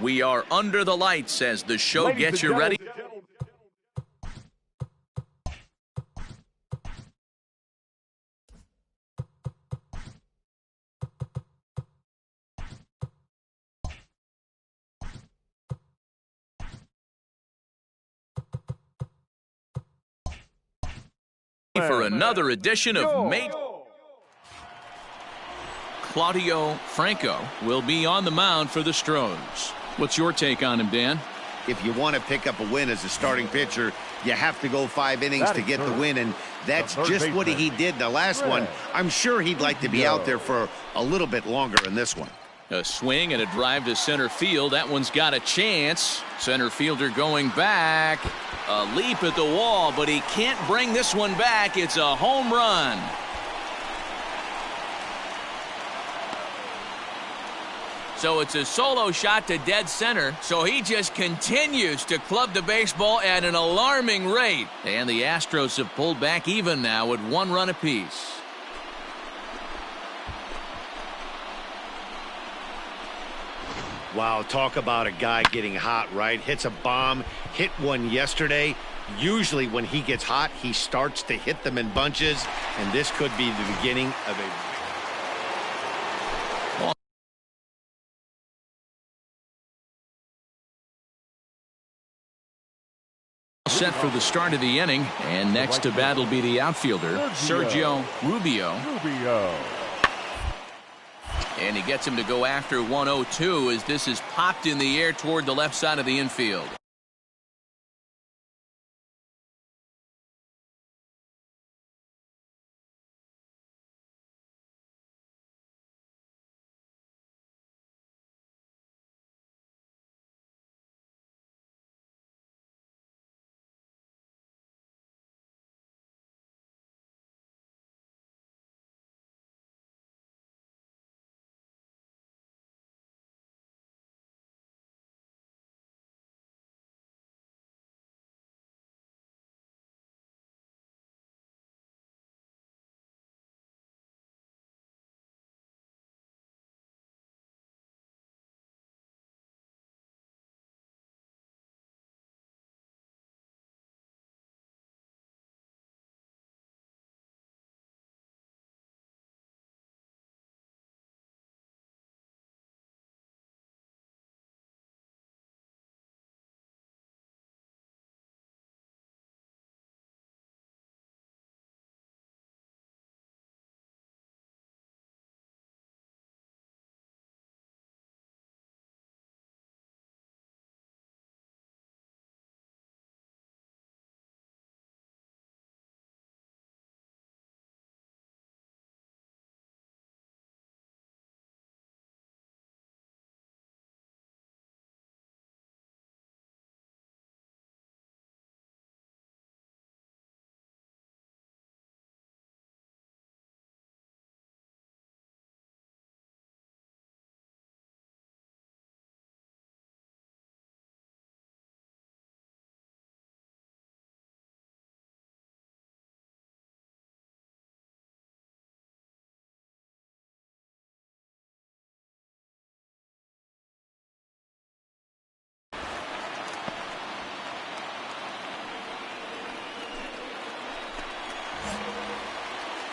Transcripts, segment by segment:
We are under the lights as the show gets you ready. For another edition of Mate. Claudio Franco will be on the mound for the Stros. What's your take on him, Dan? If you want to pick up a win as a starting pitcher, you have to go 5 innings to get the win, and that's just what he did the last one. I'm sure he'd like to be out there for a little bit longer in this one. A swing and a drive to center field. That one's got a chance. Center fielder going back. A leap at the wall, but he can't bring this one back. It's a home run. So it's a solo shot to dead center. So he just continues to club the baseball at an alarming rate. And the Astros have pulled back even now with 1 run apiece. Wow, talk about a guy getting hot, right? Hits a bomb, hit one yesterday. Usually when he gets hot, he starts to hit them in bunches, and this could be the beginning of a set for the start of the inning, and next to bat will be the outfielder, Sergio Rubio. And he gets him to go after 1-0-2 as this is popped in the air toward the left side of the infield.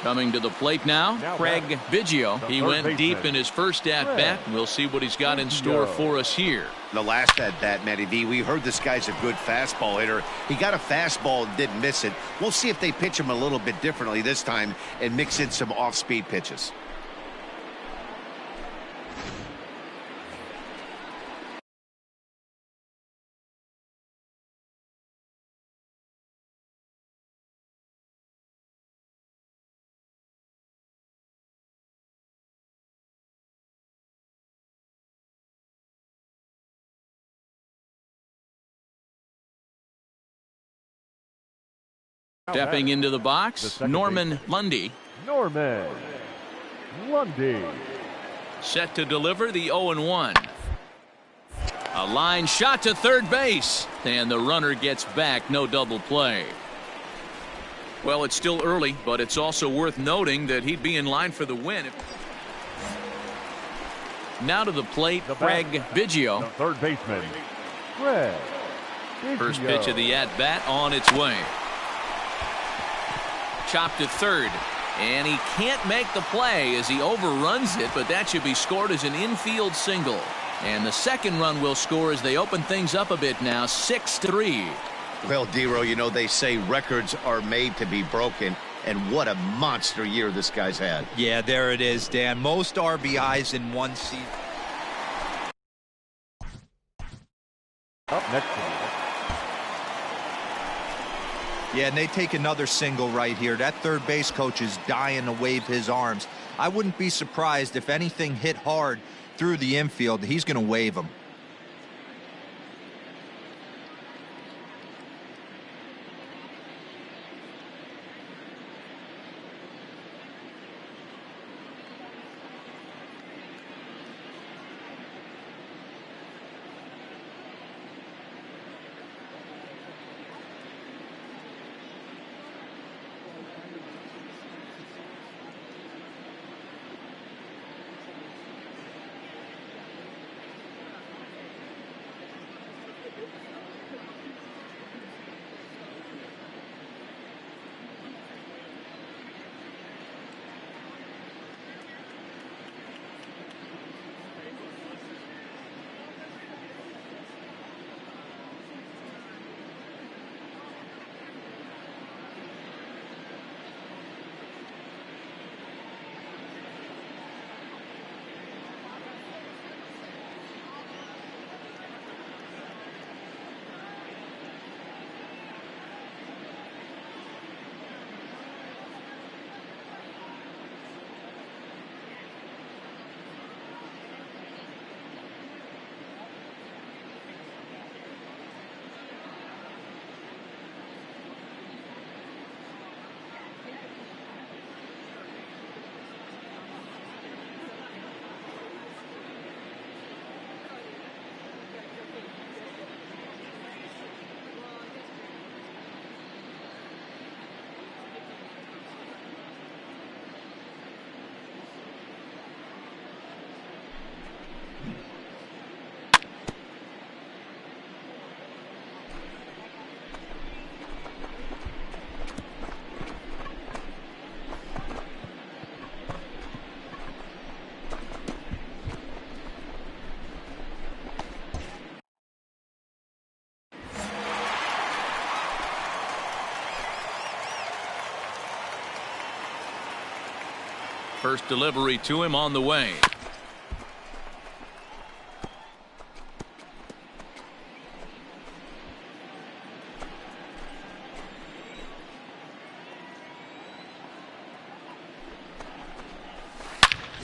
Coming to the plate now, Craig Biggio. He went deep in his first at-bat. We'll see what he's got in store for us here. The last at-bat, Matty V, we heard this guy's a good fastball hitter. He got a fastball and didn't miss it. We'll see if they pitch him a little bit differently this time and mix in some off-speed pitches. Stepping into the box, Norman Lundy. Set to deliver the 0-1. A line shot to third base, and the runner gets back. No double play. Well, it's still early, but it's also worth noting that he'd be in line for the win. Now to the plate, Craig Biggio. The third baseman, Craig Biggio. First pitch of the at-bat on its way. Chopped to third. And he can't make the play as he overruns it, but that should be scored as an infield single. And the second run will score as they open things up a bit now, 6-3. Well, Dero, you know, they say records are made to be broken, and what a monster year this guy's had. Yeah, there it is, Dan. Most RBIs in one season. Up next. Yeah, and they take another single right here. That third base coach is dying to wave his arms. I wouldn't be surprised if anything hit hard through the infield. He's going to wave them. First delivery to him on the way.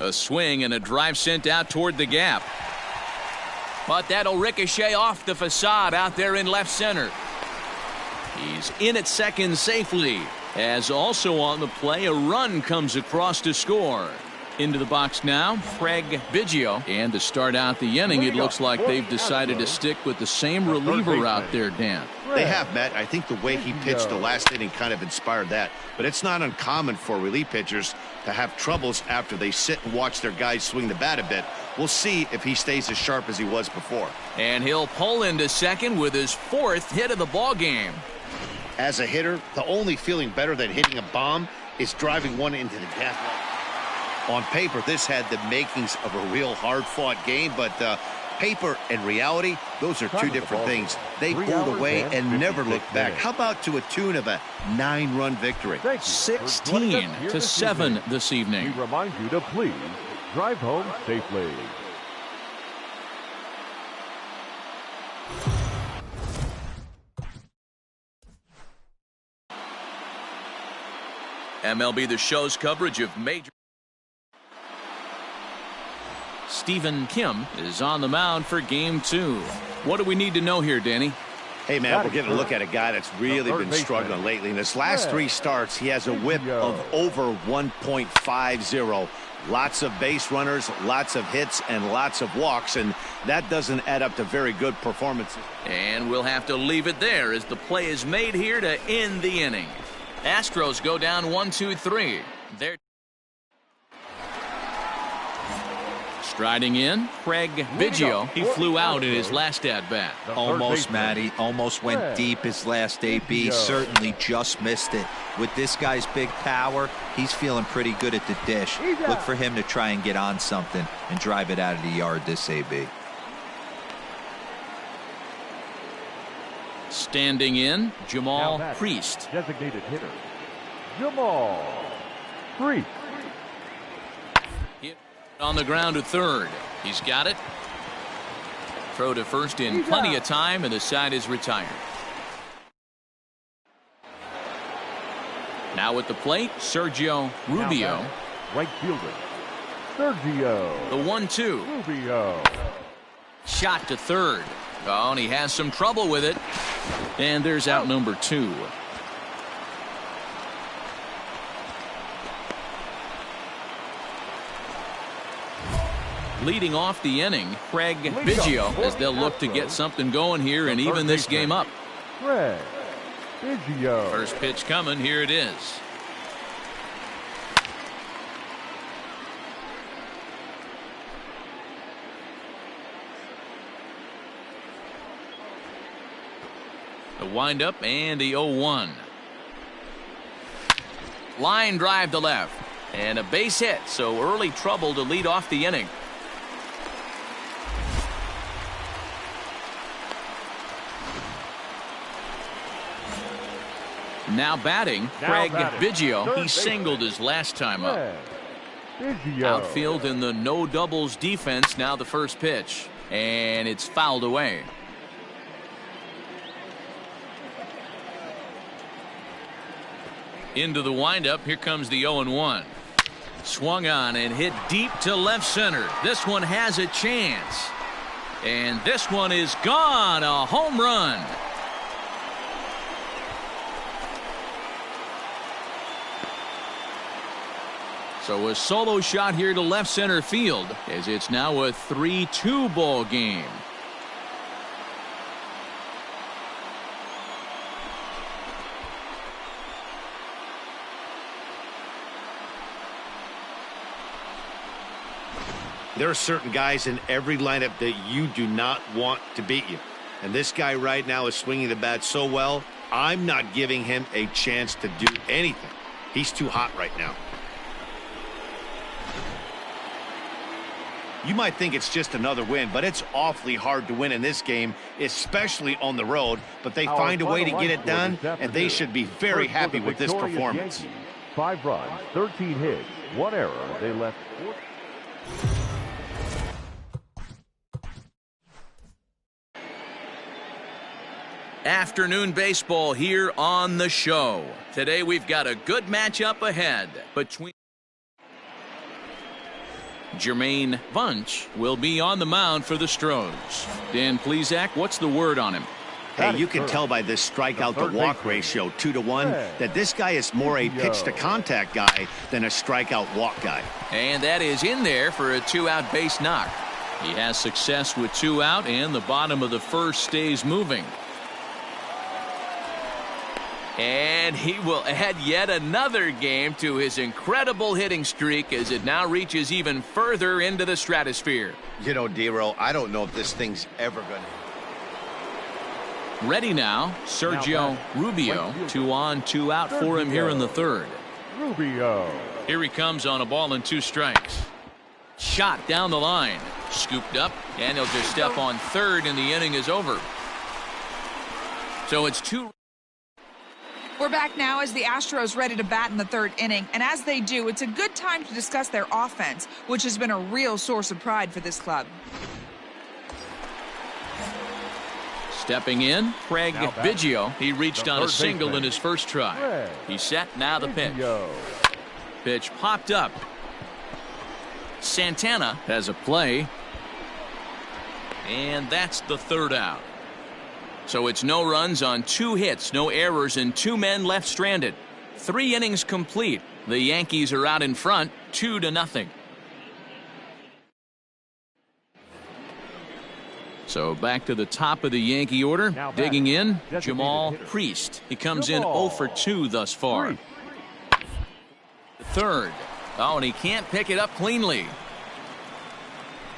A swing and a drive sent out toward the gap. But that'll ricochet off the facade out there in left center. He's in at second safely. As also on the play, a run comes across to score. Into the box now, Craig Biggio. And to start out the inning, it looks like they've decided to stick with the same reliever out there, Dan. They have, Matt. I think the way he pitched the last inning kind of inspired that. But it's not uncommon for relief pitchers to have troubles after they sit and watch their guys swing the bat a bit. We'll see if he stays as sharp as he was before. And he'll pull into second with his fourth hit of the ball game. As a hitter, the only feeling better than hitting a bomb is driving one into the gap. On paper, this had the makings of a real hard-fought game, but paper and reality, those are two different things. They pulled away and never looked back. How about to a tune of a 9-run victory? 16-7 this evening. We remind you to please drive home safely. MLB The Show's coverage of major. Stephen Kim is on the mound for game 2. What do we need to know here, Danny? Hey, man, we're getting a look at a guy that's really been struggling lately. In his last 3 starts, he has a whip of over 1.50. Lots of base runners, lots of hits, and lots of walks, and that doesn't add up to very good performances. And we'll have to leave it there as the play is made here to end the inning. Astros go down 1-2-3. They're Striding in, Craig Biggio. He flew out in his last at-bat. Almost, Matty. Almost went deep his last AB. Certainly just missed it. With this guy's big power, he's feeling pretty good at the dish. Look for him to try and get on something and drive it out of the yard this AB. Standing in, Jamal Priest. Designated hitter, Jamal Priest. Hit on the ground to third. He's got it. Throw to first in plenty of time, and the side is retired. Now at the plate, Sergio Rubio. Right fielder, Sergio. The 1-2. Rubio. Shot to third. Oh, and he has some trouble with it. And there's out number 2. Leading off the inning, Craig Biggio, as they'll look to get something going here and even this game up. Craig Biggio. First pitch coming. Here it is. The windup and the 0-1. Line drive to left. And a base hit, so early trouble to lead off the inning. Now batting, Craig Biggio. He singled his last time up. Outfield in the no doubles defense. Now the first pitch, and it's fouled away. Into the windup. Here comes the 0-1. Swung on and hit deep to left center. This one has a chance, and this one is gone. A home run. So a solo shot here to left center field, as it's now a 3-2 ball game. There are certain guys in every lineup that you do not want to beat you. And this guy right now is swinging the bat so well, I'm not giving him a chance to do anything. He's too hot right now. You might think it's just another win, but it's awfully hard to win in this game, especially on the road. But they find a way to get it done, and they should be very happy with this performance. Yankees, 5 runs, 13 hits, 1 error. They left 4. Afternoon baseball here on the show. Today we've got a good matchup ahead between Jermaine Bunch will be on the mound for the Stros. Dan Plesac, what's the word on him? Hey, you can tell by this strikeout to walk ratio 2-to-1 that this guy is more a pitch to contact guy than a strikeout walk guy. And that is in there for a 2-out base knock. He has success with 2 out, and the bottom of the first stays moving. And he will add yet another game to his incredible hitting streak as it now reaches even further into the stratosphere. You know, D-Row, I don't know if this thing's ever going to. Ready now, Sergio Rubio. 2 on, 2 out for him here in the third. Rubio. Here he comes on a ball and 2 strikes. Shot down the line. Scooped up, and he'll just step on third, and the inning is over. So it's 2. We're back now as the Astros ready to bat in the third inning, and as they do, it's a good time to discuss their offense, which has been a real source of pride for this club. Stepping in, Craig Biggio. He reached on a single in his first try. He's set, now the pitch. Pitch popped up. Santana has a play, and that's the third out. So it's no runs on 2 hits, no errors, and 2 men left stranded. 3 innings complete. The Yankees are out in front, 2-0. So back to the top of the Yankee order. Digging in, Jamal Priest. He comes in 0 for 2 thus far. The third. Oh, and he can't pick it up cleanly.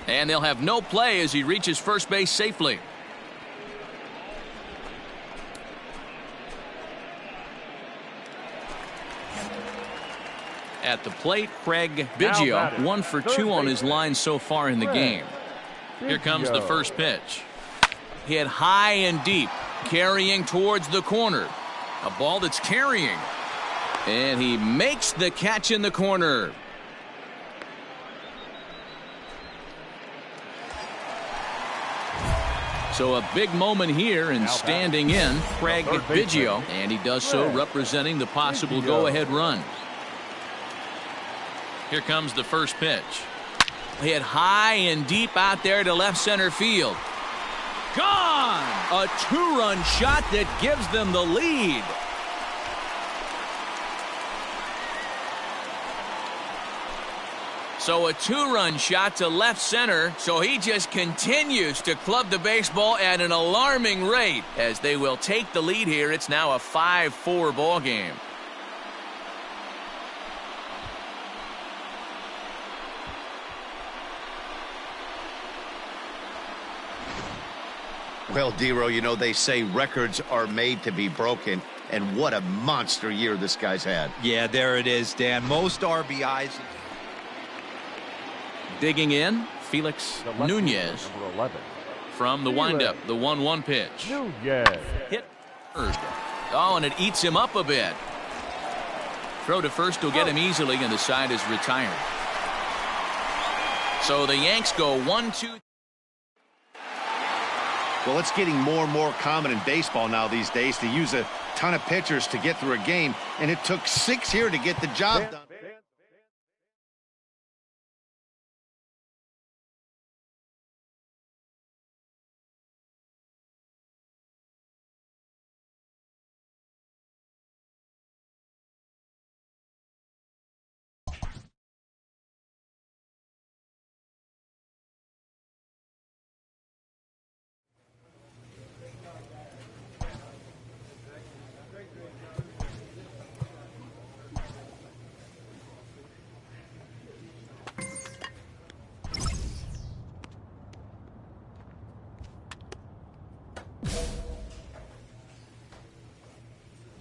And they'll have no play as he reaches first base safely. At the plate, Craig Biggio, 1 for 2 on his line so far in the game. Here comes the first pitch. Hit high and deep, carrying towards the corner. A ball that's carrying. And he makes the catch in the corner. So a big moment here, and standing in, Craig Biggio, and he does so representing the possible go-ahead run. Here comes the first pitch. Hit high and deep out there to left center field. Gone! A 2-run shot that gives them the lead. So a 2-run shot to left center, so he just continues to club the baseball at an alarming rate. As they will take the lead here, it's now a 5-4 ball game. Well, Dero, you know, they say records are made to be broken, and what a monster year this guy's had. Yeah, there it is, Dan. Most RBIs. Digging in, Felix Nunez from the windup, the 1-1 pitch. Hit third. Oh, and it eats him up a bit. Throw to first will get him easily, and the side is retired. So the Yanks go 1-2. Well, it's getting more and more common in baseball now these days to use a ton of pitchers to get through a game, and it took 6 here to get the job done.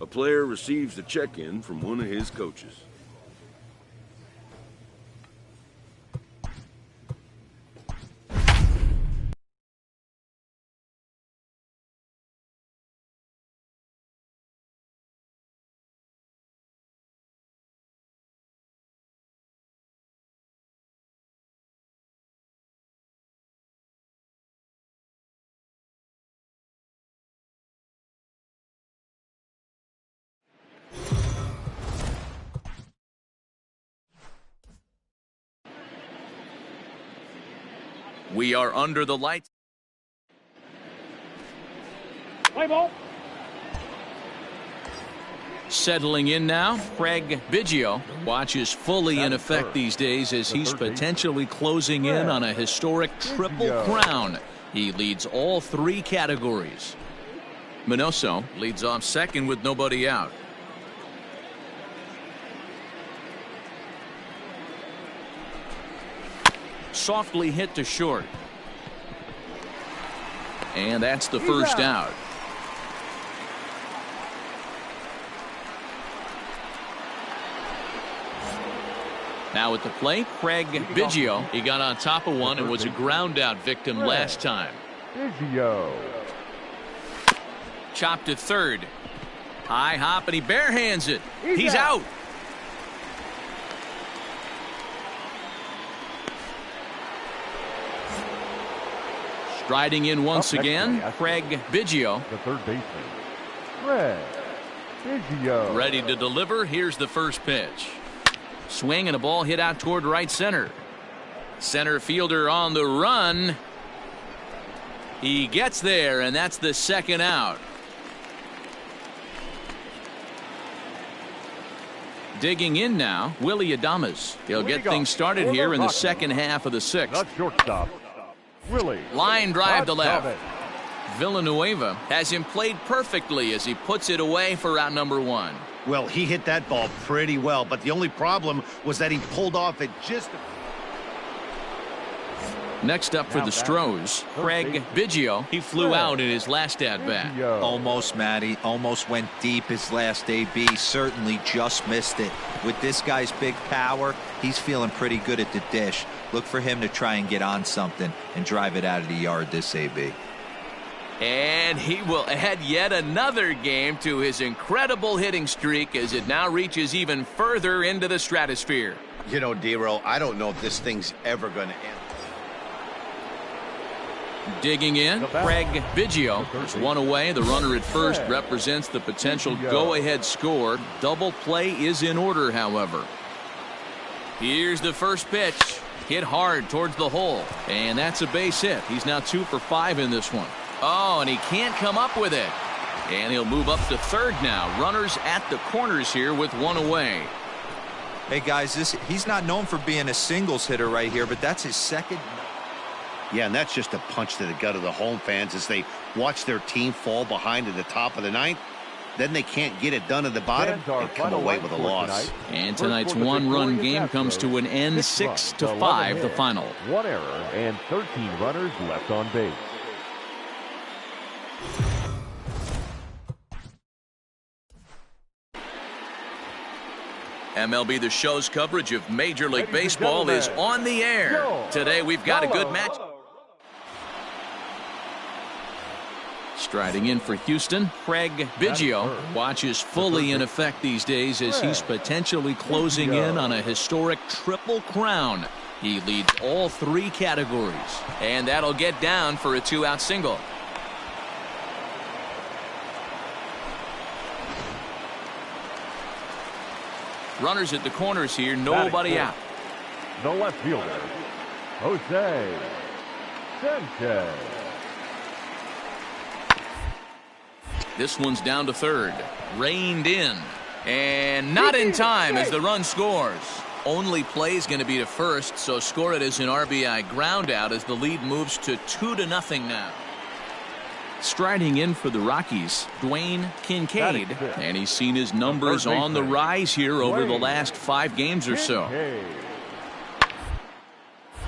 A player receives a check-in from one of his coaches. We are under the lights. Play ball. Settling in now, Craig Biggio. Watch is fully in effect these days as he's potentially closing in on a historic triple crown. He leads all 3 categories. Minoso leads off second with nobody out. Softly hit to short. And that's the first out. Now at the plate, Craig Biggio. He got on top of one and was a ground out victim last time. Biggio. Chopped to third. High hop, and he barehands it. He's out. Striding in once again, Craig Biggio. The third baseman, Craig Biggio. Ready to deliver. Here's the first pitch. Swing and a ball hit out toward right center. Center fielder on the run. He gets there, and that's the second out. Digging in now, Willie Adames. He'll get things started here in the second half of the 6th. Not shortstop, Willie. Line drive to left. Adames. Villanueva has him played perfectly as he puts it away for out number 1. Well, he hit that ball pretty well, but the only problem was that he pulled off at just... Next up for the Stros, Craig Biggio. He flew out in his last at-bat. Almost, Matty. Almost went deep his last AB. Certainly just missed it. With this guy's big power, he's feeling pretty good at the dish. Look for him to try and get on something and drive it out of the yard this AB. And he will add yet another game to his incredible hitting streak as it now reaches even further into the stratosphere. You know, D-Row, I don't know if this thing's ever going to end. Digging in, Craig Biggio is one away. The runner at first represents the potential go-ahead score. Double play is in order, however. Here's the first pitch. Hit hard towards the hole. And that's a base hit. He's now 2 for 5 in this one. Oh, and he can't come up with it. And he'll move up to third now. Runners at the corners here with one away. Hey, guys, he's not known for being a singles hitter right here, but that's his second. Yeah, and that's just a punch to the gut of the home fans as they watch their team fall behind at the top of the ninth. Then they can't get it done at the bottom and come away with a loss. And tonight's one-run game comes to an end, 6-5 the final. 1 error and 13 runners left on base. MLB The Show's coverage of Major League Baseball is on the air. Today we've got a good match. Striding in for Houston, Craig Biggio watches fully in effect these days as he's potentially closing in on a historic triple crown. He leads all 3 categories, and that'll get down for a 2-out single. Runners at the corners here, nobody out. The left fielder, Jose Sanchez. This one's down to third. Reined in. And not in time as the run scores. Only play is going to be to first, so score it as an RBI ground out as the lead moves to 2-0 now. Striding in for the Rockies, Dwayne Kincaid. And he's seen his numbers on the rise here over the last 5 games or so.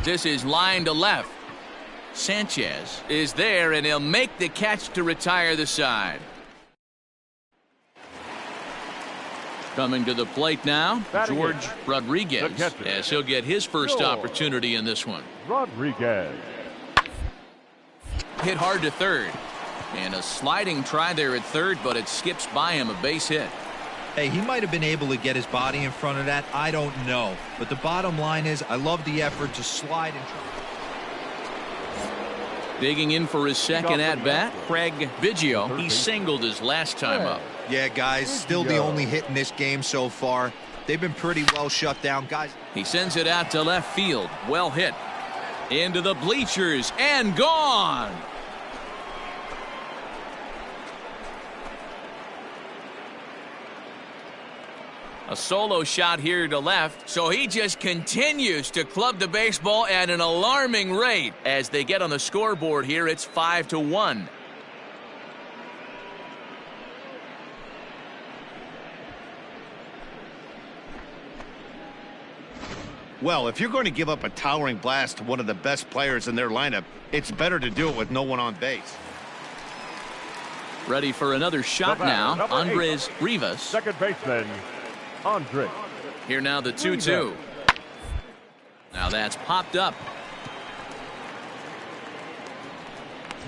This is line to left. Sanchez is there, and he'll make the catch to retire the side. Coming to the plate now, George Rodriguez, as he'll get his first opportunity in this one. Rodriguez. Hit hard to third. And a sliding try there at third, but it skips by him, a base hit. Hey, he might have been able to get his body in front of that. I don't know. But the bottom line is I love the effort to slide and try. Digging in for his second at-bat, Craig Biggio. He singled his last time up. Yeah, guys, still the only hit in this game so far. They've been pretty well shut down, guys. He sends it out to left field. Well hit. Into the bleachers and gone. A solo shot here to left, so he just continues to club the baseball at an alarming rate. As they get on the scoreboard here, it's 5-1. Well, if you're going to give up a towering blast to one of the best players in their lineup, it's better to do it with no one on base. Ready for another shot now, Andres Rivas. Second baseman, Andre. Here now the 2-2. Now that's popped up.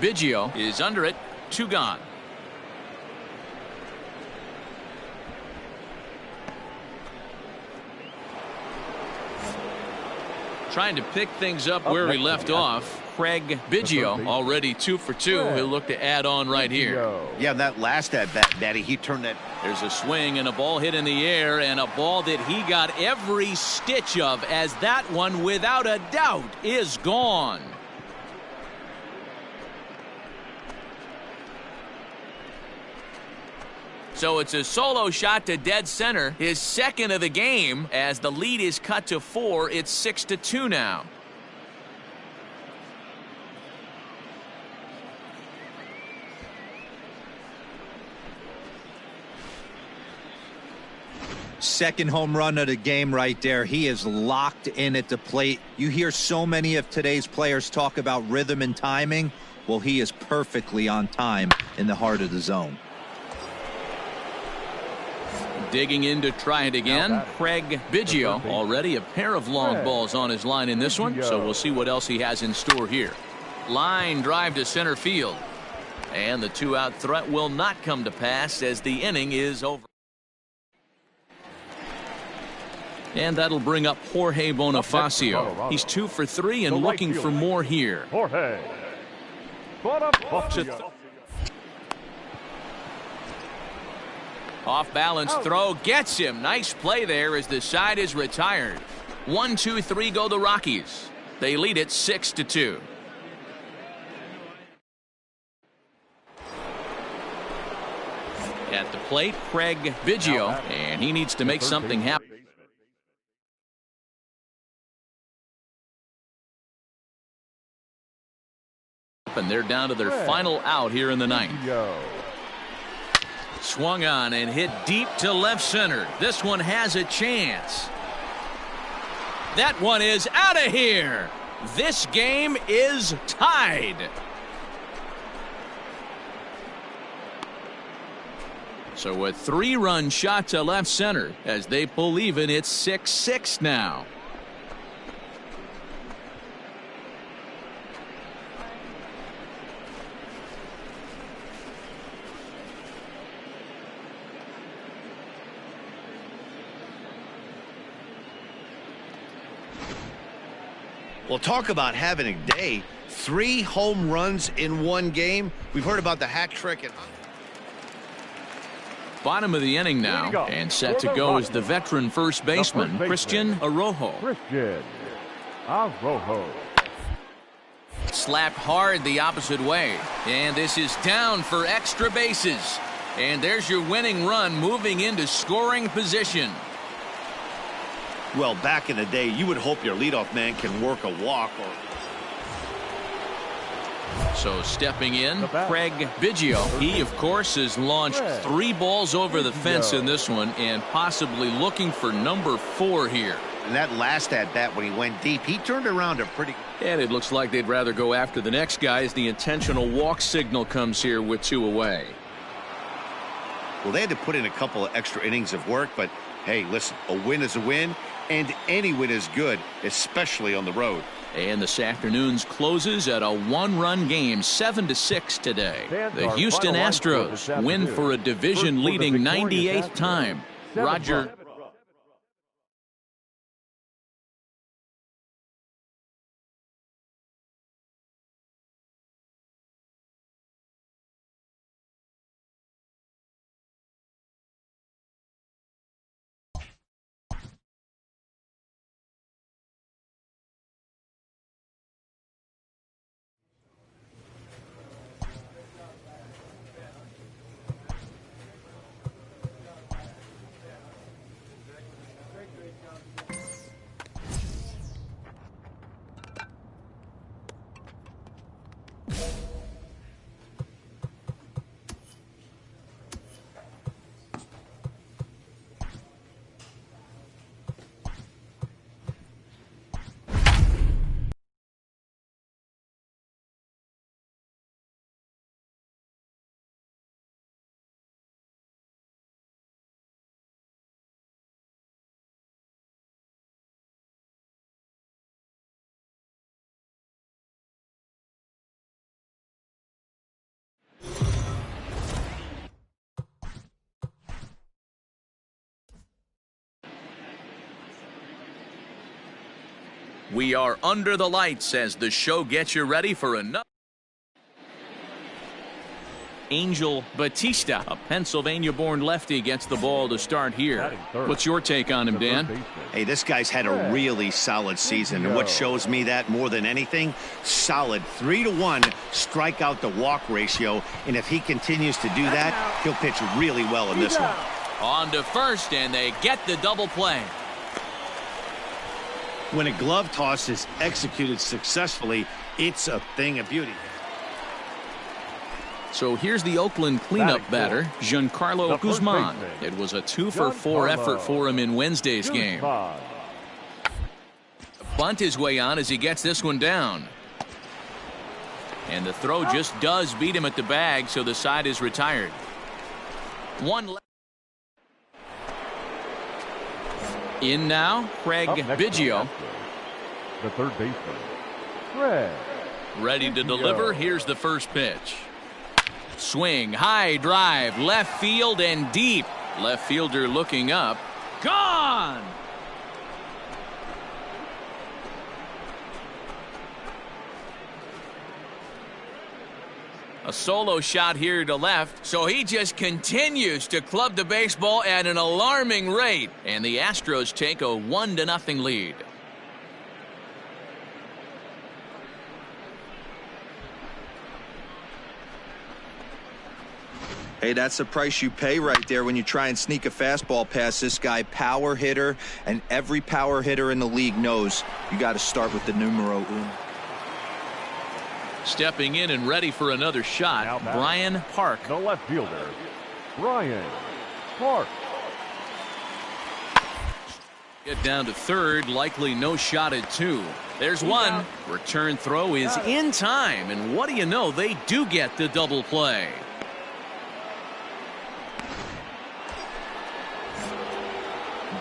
Biggio is under it. 2 gone. Trying to pick things up where he left off. Craig Biggio already 2 for 2. He'll look to add on right here. Yeah, that last at-bat, Daddy, he turned that. There's a swing and a ball hit in the air, and a ball that he got every stitch of, as that one, without a doubt, is gone. So it's a solo shot to dead center, his second of the game, as the lead is cut to 4. It's 6-2 now. Second home run of the game right there. He is locked in at the plate. You hear so many of today's players talk about rhythm and timing. Well, he is perfectly on time in the heart of the zone. Digging in to try it again, Craig Biggio. Already a pair of long balls on his line in this one, so we'll see what else he has in store here. Line drive to center field. And the two-out threat will not come to pass as the inning is over. And that'll bring up Jorge Bonifacio. He's 2 for 3 and looking for more here. Jorge Bonifacio. Off balance throw gets him. Nice play there as the side is retired. 1, 2, 3 go the Rockies. They lead it 6-2. At the plate, Craig Biggio, and he needs to make something happen. And they're down to their final out here in the ninth. Swung on and hit deep to left center. This one has a chance. That one is out of here. This game is tied. So a 3-run shot to left center as they pull even. It's 6-6 now. Well, talk about having a day. 3 home runs in one game. We've heard about the hat trick. Bottom of the inning now, and set to go is the veteran first baseman, Christian Arroyo. Slapped hard the opposite way, and this is down for extra bases. And there's your winning run moving into scoring position. Well, back in the day, you would hope your leadoff man can work a walk. So stepping in, Craig Biggio. He, of course, has launched 3 balls over the fence in this one and possibly looking for number 4 here. And that last at-bat when he went deep, he turned around a pretty... And it looks like they'd rather go after the next guy as the intentional walk signal comes here with 2 away. Well, they had to put in a couple of extra innings of work, but hey, listen, a win is a win, and any win is good, especially on the road. And this afternoon's closes at a 1-run game, 7-6 today. The Houston Astros win for a division-leading 98th time. Roger. We are under the lights as the show gets you ready for another. Angel Batista, a Pennsylvania-born lefty, gets the ball to start here. What's your take on him, Dan? Hey, this guy's had a really solid season, and what shows me that more than anything, solid 3-to-1 strikeout to walk ratio, and if he continues to do that, he'll pitch really well in this one. On to first, and they get the double play. When a glove toss is executed successfully, it's a thing of beauty. So here's the Oakland cleanup batter, Giancarlo Guzman. It was a 2-for-4 effort for him in Wednesday's game. Bunt his way on as he gets this one down. And the throw just does beat him at the bag, so the side is retired. In now, Craig Biggio. The third baseman, Craig. Ready to deliver. Here's the first pitch. Swing, high drive, left field and deep. Left fielder looking up. Gone! A solo shot here to left, so he just continues to club the baseball at an alarming rate. And the Astros take a 1-0 lead. Hey, that's the price you pay right there when you try and sneak a fastball past this guy. Power hitter, and every power hitter in the league knows you got to start with the numero uno. Stepping in and ready for another shot, Brian Park. The left fielder, Brian Park. Get down to third, likely no shot at 2. There's one. Return throw is in time, and what do you know, they do get the double play.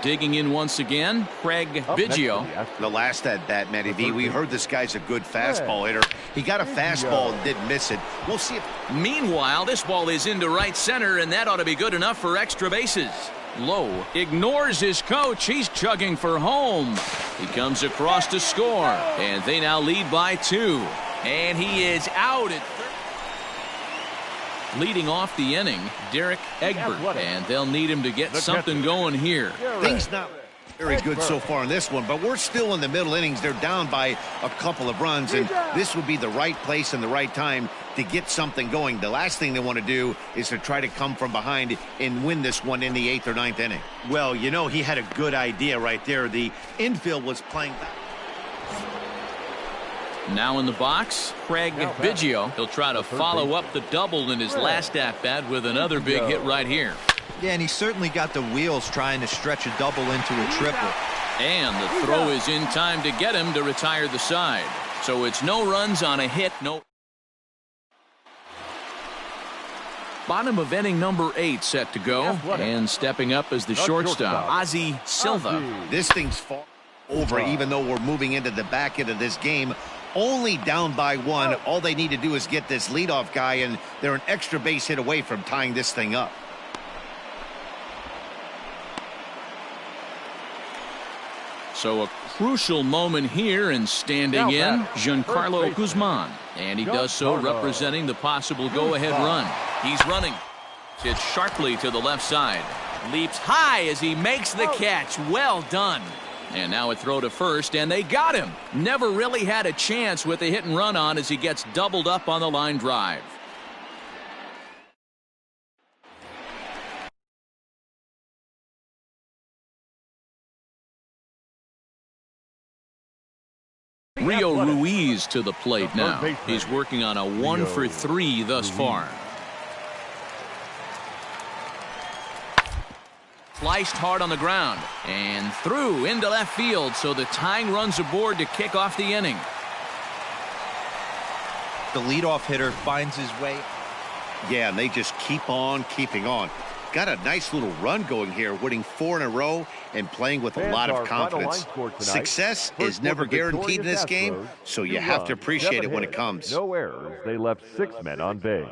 Digging in once again, Craig Biggio. The last at bat, Matty V, we heard this guy's a good fastball hitter. He got a fastball and didn't miss it. We'll see if... Meanwhile, this ball is into right center, and that ought to be good enough for extra bases. Low ignores his coach. He's chugging for home. He comes across to score, and they now lead by 2. And he is out at third. Leading off the inning, Derek Egbert, and they'll need him to get something going here. Things not very good so far in this one, but we're still in the middle innings. They're down by a couple of runs, and this would be the right place and the right time to get something going. The last thing they want to do is to try to come from behind and win this one in the 8th or 9th inning. Well, you know, he had a good idea right there. The infield was playing back. Now in the box, Craig Biggio. He'll try to follow up the double in his last at-bat with another big hit right here. Yeah, and he certainly got the wheels trying to stretch a double into a triple. And the throw is in time to get him to retire the side. So it's no runs on a hit, no. Bottom of inning number 8 set to go. And stepping up as the shortstop, Ozzie Silva. This thing's far over, even though we're moving into the back end of this game. Only down by 1. All they need to do is get this leadoff guy, and they're an extra base hit away from tying this thing up. So a crucial moment here, and standing in, Giancarlo Guzman. And he does so representing the possible go-ahead run. He's running. Hits sharply to the left side. Leaps high as he makes the catch. Well done. And now a throw to first, and they got him. Never really had a chance with a hit and run on as he gets doubled up on the line drive. Rio Ruiz to the plate now. He's working on a 1-for-3 thus far. Sliced hard on the ground and through into left field, so the tying runs aboard to kick off the inning. The leadoff hitter finds his way. Yeah, and they just keep on keeping on. Got a nice little run going here, winning 4 in a row and playing with a lot of confidence. Success is never guaranteed in this game, so you have to appreciate it when it comes. No errors. They left 6 men on base.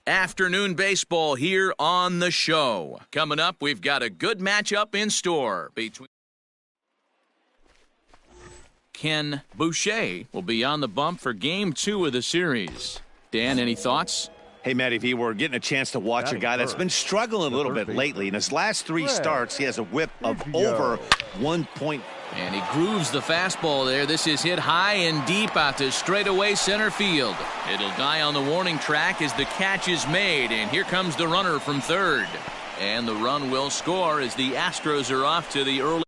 Afternoon baseball here on the show. Coming up, we've got a good matchup in store between Ken Boucher will be on the bump for Game 2 of the series. Dan, any thoughts? Hey, Matty V, we're getting a chance to watch a guy that's been struggling a little bit lately. In his last 3 starts, he has a whip of over 1 point. And he grooves the fastball there. This is hit high and deep out to straightaway center field. It'll die on the warning track as the catch is made, and here comes the runner from third. And the run will score as the Astros are off to the early.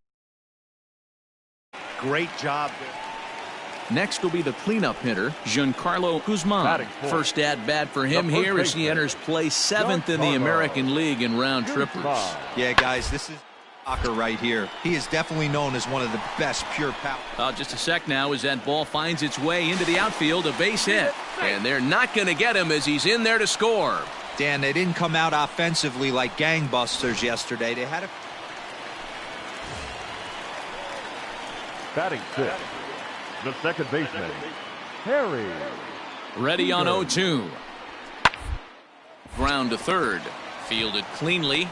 Great job there. Next will be the cleanup hitter, Giancarlo Guzman. First at bat for him here as he enters play 7th in the American League in round trippers. Yeah, guys, this is soccer right here. He is definitely known as one of the best pure power. Just a sec now as that ball finds its way into the outfield, a base hit. And they're not going to get him as he's in there to score. Dan, they didn't come out offensively like gangbusters yesterday. They had a... Batting 6, the second baseman, Harry. Ready on 0-2. Ground to third. Fielded cleanly.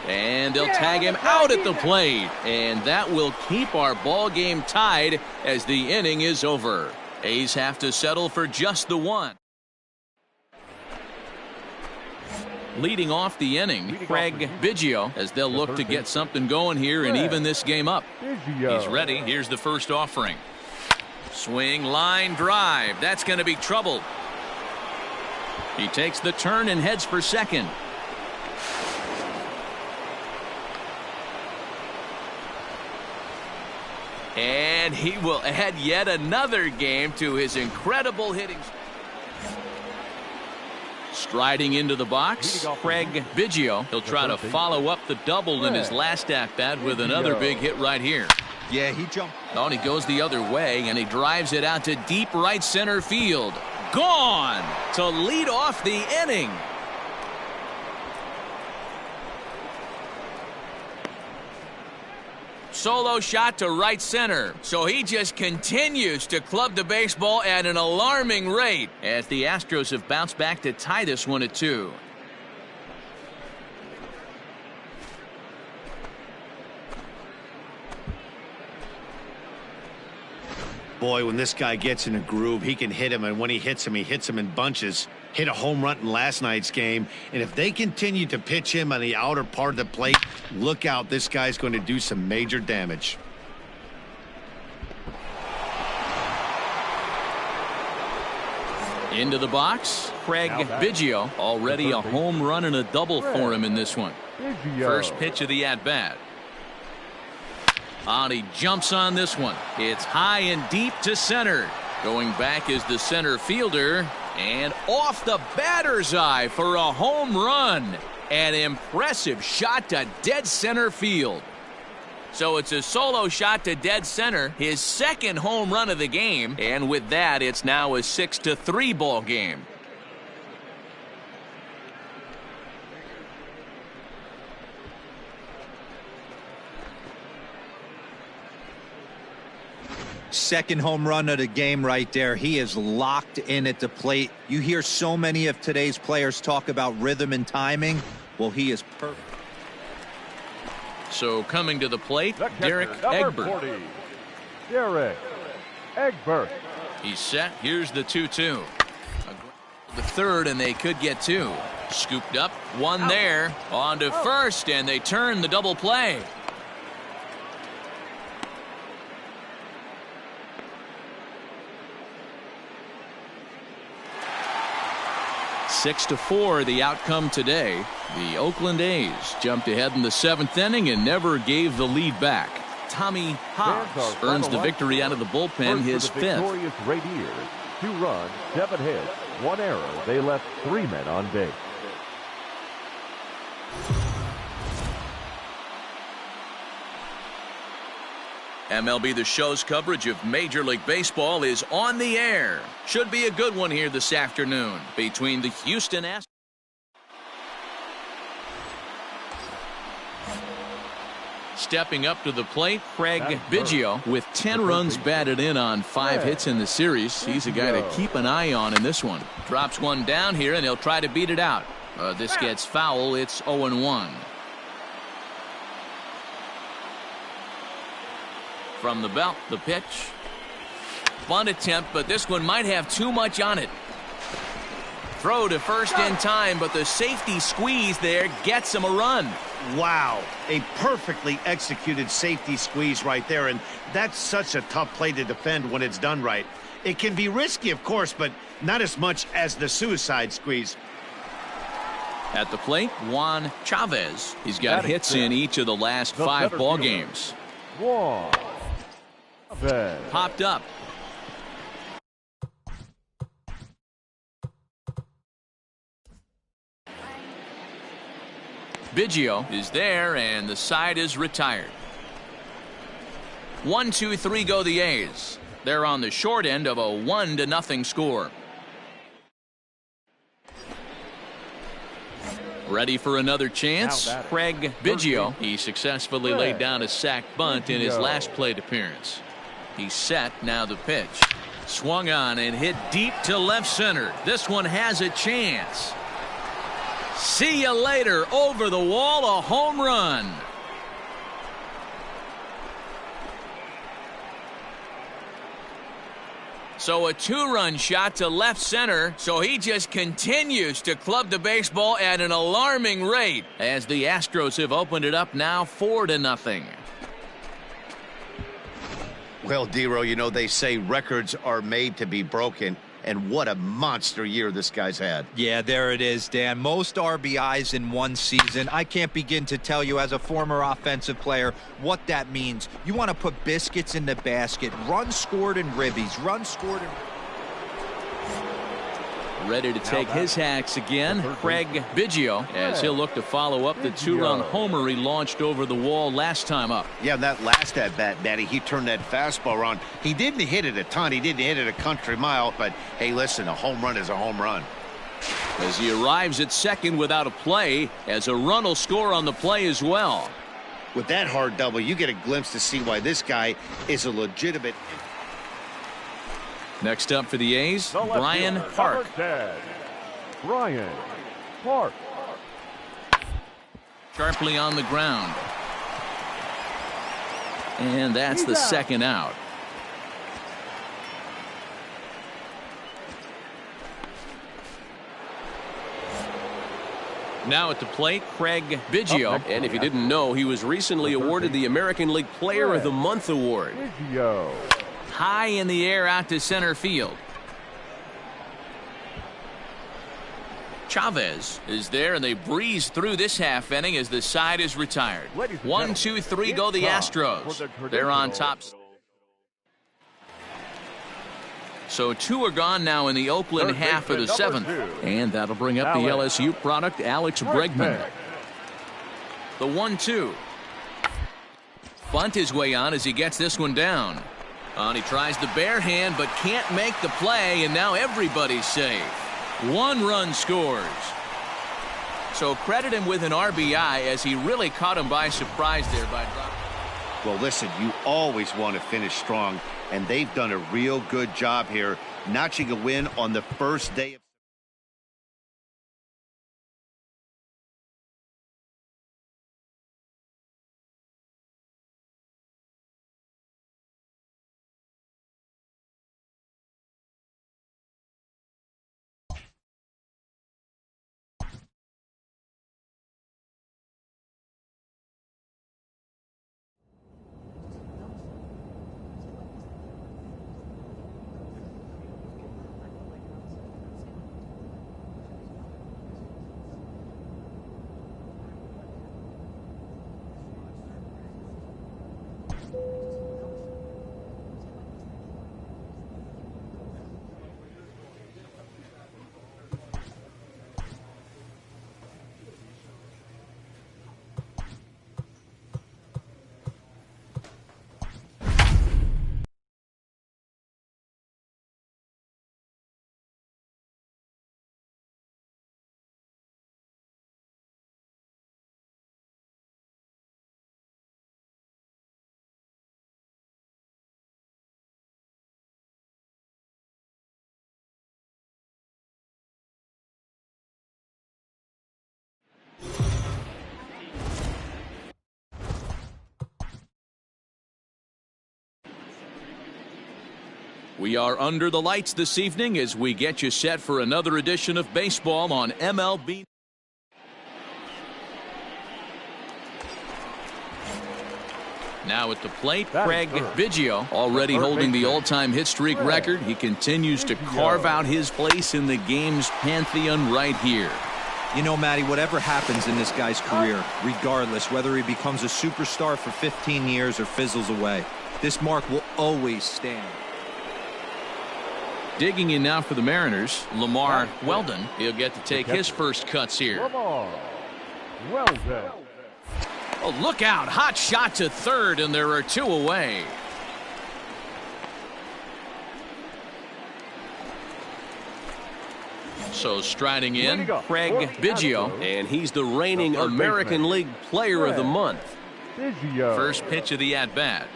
And they'll tag him out at the plate. And that will keep our ball game tied as the inning is over. A's have to settle for just the one. Leading off the inning, Craig Biggio, as they'll look to get something going here and even this game up. He's ready. Here's the first offering. Swing, line, drive. That's going to be trouble. He takes the turn and heads for second. And he will add yet another game to his incredible hitting. Striding into the box, Craig Biggio. He'll try to follow up the double in his last at-bat with another big hit right here. Yeah, he jumped. Oh, and he goes the other way, and he drives it out to deep right center field. Gone to lead off the inning. Solo shot to right center. So he just continues to club the baseball at an alarming rate as the Astros have bounced back to tie this one at 2. Boy, when this guy gets in a groove, he can hit him, and when he hits him in bunches. Hit a home run in last night's game, and if they continue to pitch him on the outer part of the plate, look out, this guy's going to do some major damage. Into the box, Craig Biggio. Already a home run and a double for him in this one. First pitch of the at-bat. And he jumps on this one. It's high and deep to center. Going back is the center fielder. And off the batter's eye for a home run. An impressive shot to dead center field. So it's a solo shot to dead center, his second home run of the game. And with that, it's now a 6-3 ball game. Second home run of the game right there. He is locked in at the plate. You hear so many of today's players talk about rhythm and timing. Well, he is perfect. So coming to the plate, Derek Egbert. Derek Egbert. He's set. Here's the 2-2. The third, and they could get 2. Scooped up, one there. On to first, and they turn the double play. 6-4 the outcome today. The Oakland A's jumped ahead in the 7th inning and never gave the lead back. Tommy Hobbs earns the victory out of the bullpen, his 5th. Victorious Rainiers, 2 runs, 7 hits, 1 error. They left 3 men on base. MLB The Show's coverage of Major League Baseball is on the air. Should be a good one here this afternoon between the Houston Astros. Stepping up to the plate, Craig Biggio with 10 runs batted in on 5 hits in the series. He's a guy to keep an eye on in this one. Drops one down here, and he'll try to beat it out. This gets foul. It's 0-1. From the belt, the pitch. Bunt attempt, but this one might have too much on it. Throw to first in time, but the safety squeeze there gets him a run. Wow, a perfectly executed safety squeeze right there, and that's such a tough play to defend when it's done right. It can be risky, of course, but not as much as the suicide squeeze. At the plate, Juan Chavez. He's got hits in each of the last 5 ball games. Juan Chavez. Popped up. Biggio is there, and the side is retired. 1-2-3 go the A's. They're on the short end of a 1-0 score. Ready for another chance? Craig Biggio. He successfully laid down a sac bunt in his last plate appearance. He's set. Now the pitch. Swung on and hit deep to left center. This one has a chance. See you later. Over the wall, a home run. So a 2-run shot to left center, so he just continues to club the baseball at an alarming rate as the Astros have opened it up now 4-0. Well, Dero, you know, they say records are made to be broken, and what a monster year this guy's had. Yeah, there it is, Dan. Most RBIs in one season. I can't begin to tell you as a former offensive player what that means. You want to put biscuits in the basket. Runs scored in ribbies. Runs scored in... Ready to take his hacks again, Craig Biggio, as he'll look to follow up the 2-run homer he launched over the wall last time up. Yeah, that last at-bat, Daddy, he turned that fastball around. He didn't hit it a ton. He didn't hit it a country mile, but, hey, listen, a home run is a home run. As he arrives at second without a play, as a run will score on the play as well. With that hard double, you get a glimpse to see why this guy is a legitimate... Next up for the A's, Brian Park. Brian Park. Sharply on the ground. And that's the second out. Now at the plate, Craig Biggio. And if you didn't know, he was recently awarded the American League Player of the Month award. Biggio. High in the air out to center field. Chavez is there, and they breeze through this half inning as the side is retired. 1-2-3 go the Astros. They're on top. So 2 are gone now in the Oakland half of the 7th. And that'll bring up the LSU product, Alex Bregman. The 1-2. Bunt his way on as he gets this one down. And he tries the bare hand but can't make the play, and now everybody's safe. 1 run scores. So credit him with an RBI as he really caught him by surprise there by dropping. Well, listen, you always want to finish strong, and they've done a real good job here, notching a win on the first day of... We are under the lights this evening as we get you set for another edition of baseball on MLB. Now at the plate, Craig Biggio, already holding the all-time hit streak record. He continues to carve out his place in the game's pantheon right here. You know, Matty, whatever happens in this guy's career, regardless, whether he becomes a superstar for 15 years or fizzles away, this mark will always stand. Digging in now for the Mariners, Lamar Weldon. He'll get to take his first cuts here. Lamar Weldon. Oh, look out. Hot shot to third, and there are 2 away. So striding in, Craig Biggio. And he's the reigning American League Player of the Month. Biggio. First pitch of the at-bat.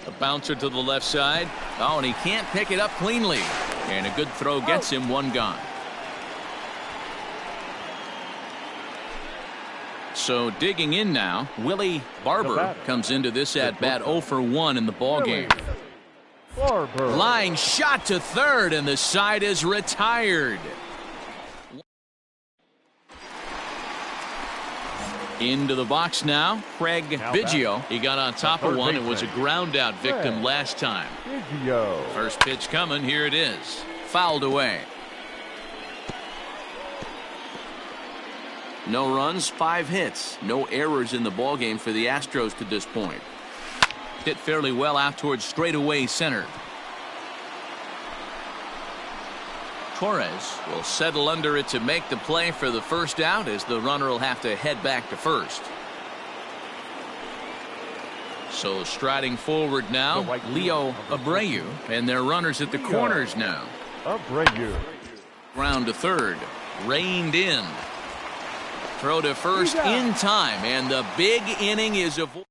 A bouncer to the left side. Oh, and he can't pick it up cleanly. And a good throw gets him 1 gone. So digging in now, Willie Barber comes into this at-bat 0 for 1 in the ballgame. Barber. Line shot to third, and the side is retired. Into the box now, Craig Biggio. He got on top of one and was a ground out victim last time. Biggio. First pitch coming, here it is. Fouled away. No runs, 5 hits. No errors in the ballgame for the Astros to this point. Hit fairly well out towards straightaway center. Torres will settle under it to make the play for the first out, as the runner will have to head back to first. So striding forward now, Leo Abreu, and their runners at the corners now. Abreu. Ground to third, reined in. Throw to first in time, and the big inning is avoided.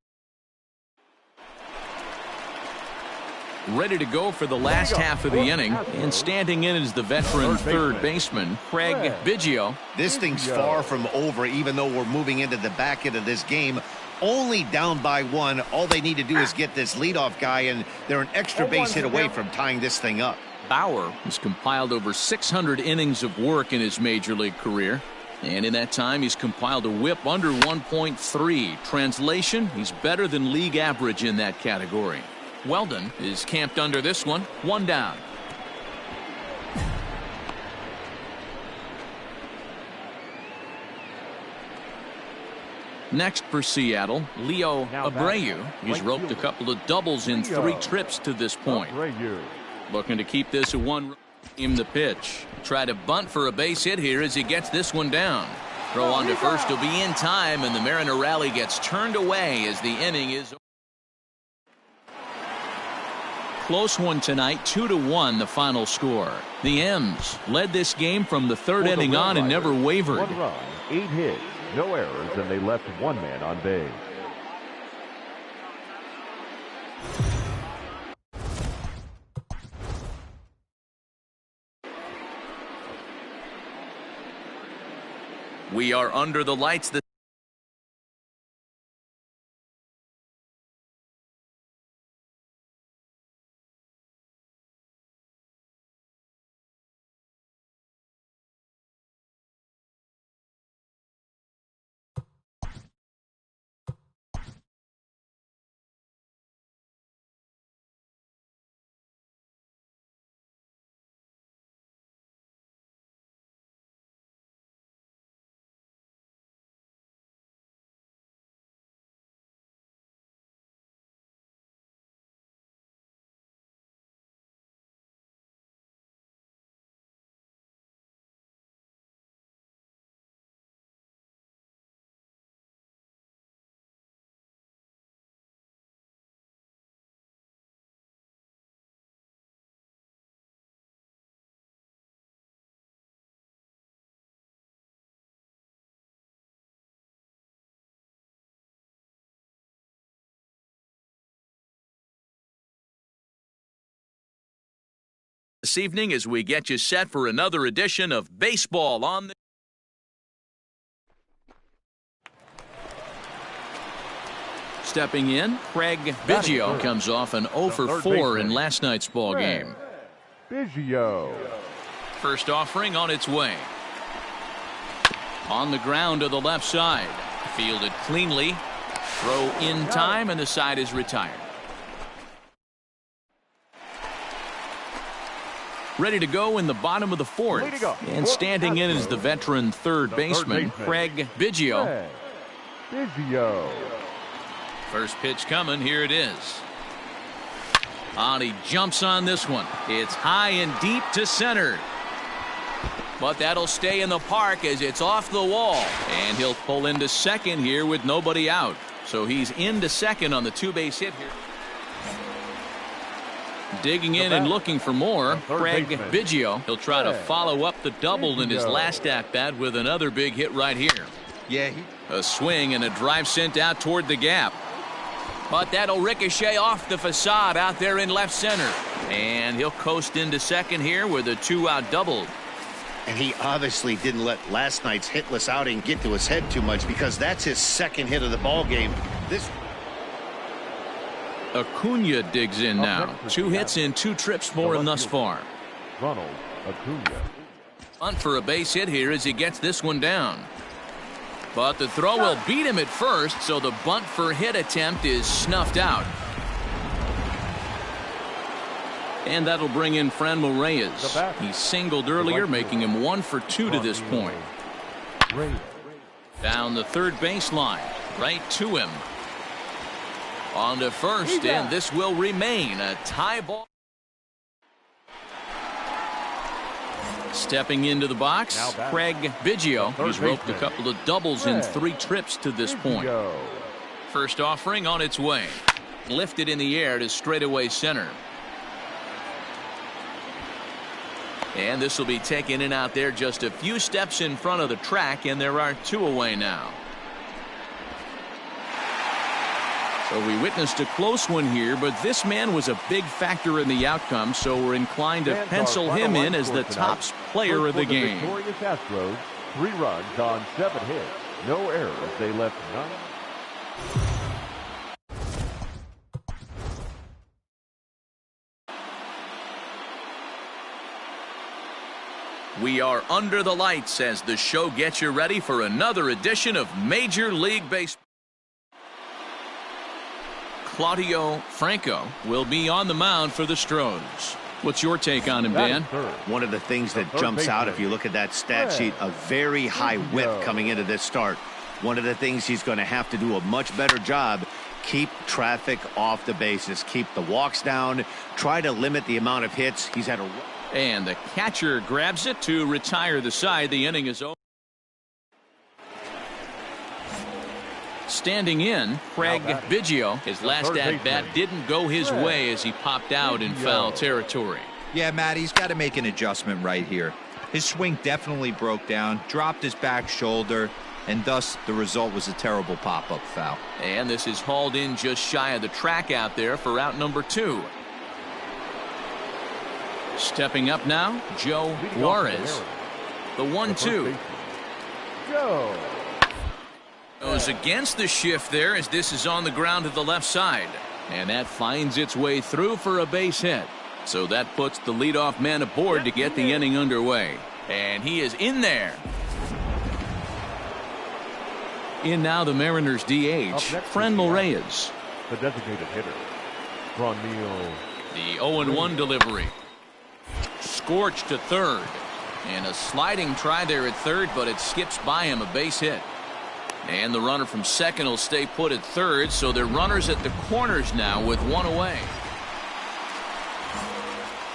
Ready to go for the last half of the inning, and standing in is the veteran third baseman, Craig Biggio. This thing's far from over, even though we're moving into the back end of this game. Only down by 1. All they need to do is get this leadoff guy, and they're an extra base hit away from tying this thing up. Bauer has compiled over 600 innings of work in his major league career. And in that time, he's compiled a whip under 1.3. Translation, he's better than league average in that category. Weldon is camped under this one. 1 down. Next for Seattle, Leo Abreu. He's roped a couple of doubles in 3 trips to this point. Looking to keep this a 1. Him the pitch. Try to bunt for a base hit here as he gets this one down. Throw on to first will be in time, and the Mariner rally gets turned away as the inning is over. Close one tonight, 2-1 the final score. The M's led this game from the third inning on and never wavered. 1 run, 8 hits, no errors, and they left 1 man on base. We are under the lights. This evening as we get you set for another edition of Baseball on the... Stepping in, Craig Biggio comes off an 0 for 4 in last night's ball game. Biggio. First offering on its way. On the ground to the left side. Fielded cleanly. Throw in time, and the side is retired. Ready to go in the bottom of the fourth. And standing in is the veteran third baseman, Craig Biggio. First pitch coming. Here it is. He jumps on this one. It's high and deep to center. But that'll stay in the park as it's off the wall. And he'll pull into second here with nobody out. So he's into second on the two-base hit here. Digging in and looking for more, Craig Biggio. He'll try to follow up the double in his last at-bat with another big hit right here. Yeah. A swing and a drive sent out toward the gap. But that'll ricochet off the facade out there in left center. And he'll coast into second here with a two-out double. And he obviously didn't let last night's hitless outing get to his head too much, because that's his second hit of the ball game. Acuna digs in now. 2 hits in 2 trips for him thus far. Ronald Acuna. Bunt for a base hit here as he gets this one down. But the throw will beat him at first, so the bunt for hit attempt is snuffed out. And that'll bring in Franmil Reyes. He singled earlier, making him 1 for 2 to this point. Down the third baseline, right to him. On to first, and this will remain a tie ball. Stepping into the box, Craig Biggio. He's roped a couple of doubles in 3 trips to this point. First offering on its way. Lifted in the air to straightaway center. And this will be taken in out there just a few steps in front of the track, and there are 2 away now. So we witnessed a close one here, but this man was a big factor in the outcome, so we're inclined to pencil him in as the top player of the game. Victorious Astros, 3 runs on 7 hits. No errors. They left none. We are under the lights as the show gets you ready for another edition of Major League Baseball. Claudio Franco will be on the mound for the Stros. What's your take on him, Dan? One of the things that jumps out if you look at that stat sheet, a very high whip coming into this start. One of the things he's going to have to do a much better job, keep traffic off the bases, keep the walks down, try to limit the amount of hits. He's had a... And the catcher grabs it to retire the side. The inning is over. Standing in, Craig Biggio. His last at-bat didn't go his way as he popped out in foul territory. Yeah, Matt, he's got to make an adjustment right here. His swing definitely broke down, dropped his back shoulder, and thus the result was a terrible pop-up foul. And this is hauled in just shy of the track out there for out number 2. Stepping up now, Joe Juarez. The 1-2. Goes against the shift there as this is on the ground to the left side. And that finds its way through for a base hit. So that puts the leadoff man aboard to get the inning underway. And he is in there. In now the Mariners DH, Franmil Reyes. The designated hitter, Franmil. The 0-1 delivery. Scorched to third. And a sliding try there at third, but it skips by him, a base hit. And the runner from second will stay put at third, so they're runners at the corners now with 1 away.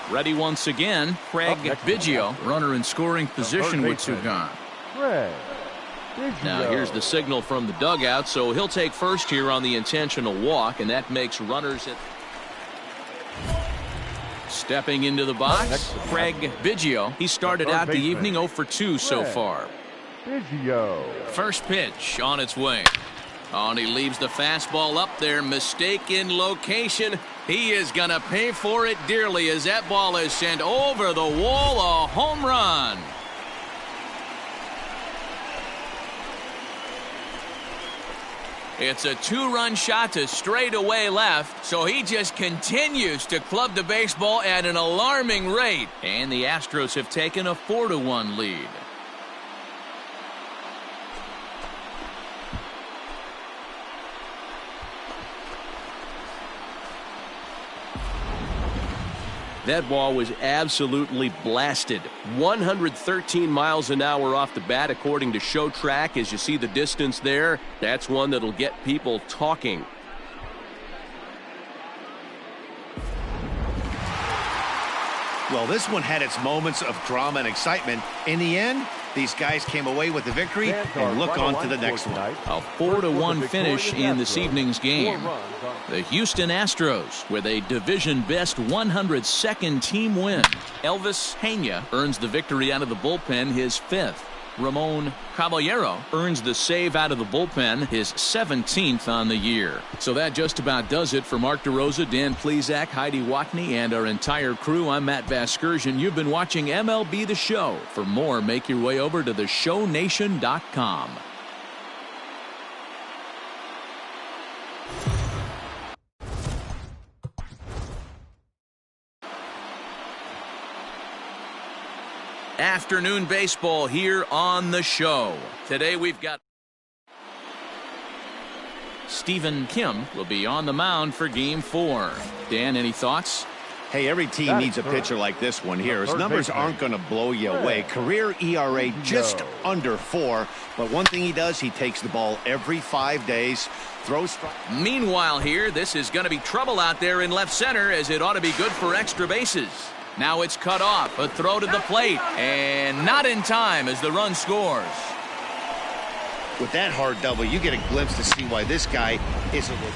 Ready once again, Craig Biggio, runner in scoring position with 2 gone. Now here's the signal from the dugout, so he'll take first here on the intentional walk, and that makes runners at... Stepping into the box, Craig Biggio. He started out the evening 0 for 2 so far. First pitch on its way. And he leaves the fastball up there. Mistaken location. He is going to pay for it dearly as that ball is sent over the wall. A home run. It's a 2-run shot to straightaway left, so he just continues to club the baseball at an alarming rate. And the Astros have taken a 4-1 lead. That ball was absolutely blasted. 113 miles an hour off the bat, according to Show Track. As you see the distance there, that's one that'll get people talking. Well, this one had its moments of drama and excitement. In the end, these guys came away with the victory and look on to the next one. A 4-1 finish in this evening's game. The Houston Astros with a division-best 102nd team win. Elvis Pena earns the victory out of the bullpen, his 5th. Ramon Caballero earns the save out of the bullpen, his 17th on the year. So that just about does it for Mark DeRosa, Dan Plesac, Heidi Watney, and our entire crew. I'm Matt Vasgersian. You've been watching MLB The Show. For more, make your way over to theshownation.com. Afternoon baseball here on the show. Today we've got Stephen Kim will be on the mound for Game 4. Dan, any thoughts? Hey, every team needs a pitcher like this one here. His numbers aren't going to blow you away. Career ERA just under 4. But one thing he does, he takes the ball every 5 days. Throws. Meanwhile here, this is going to be trouble out there in left center, as it ought to be good for extra bases. Now it's cut off. A throw to the plate. And not in time as the run scores. With that hard double, you get a glimpse to see why this guy is a little.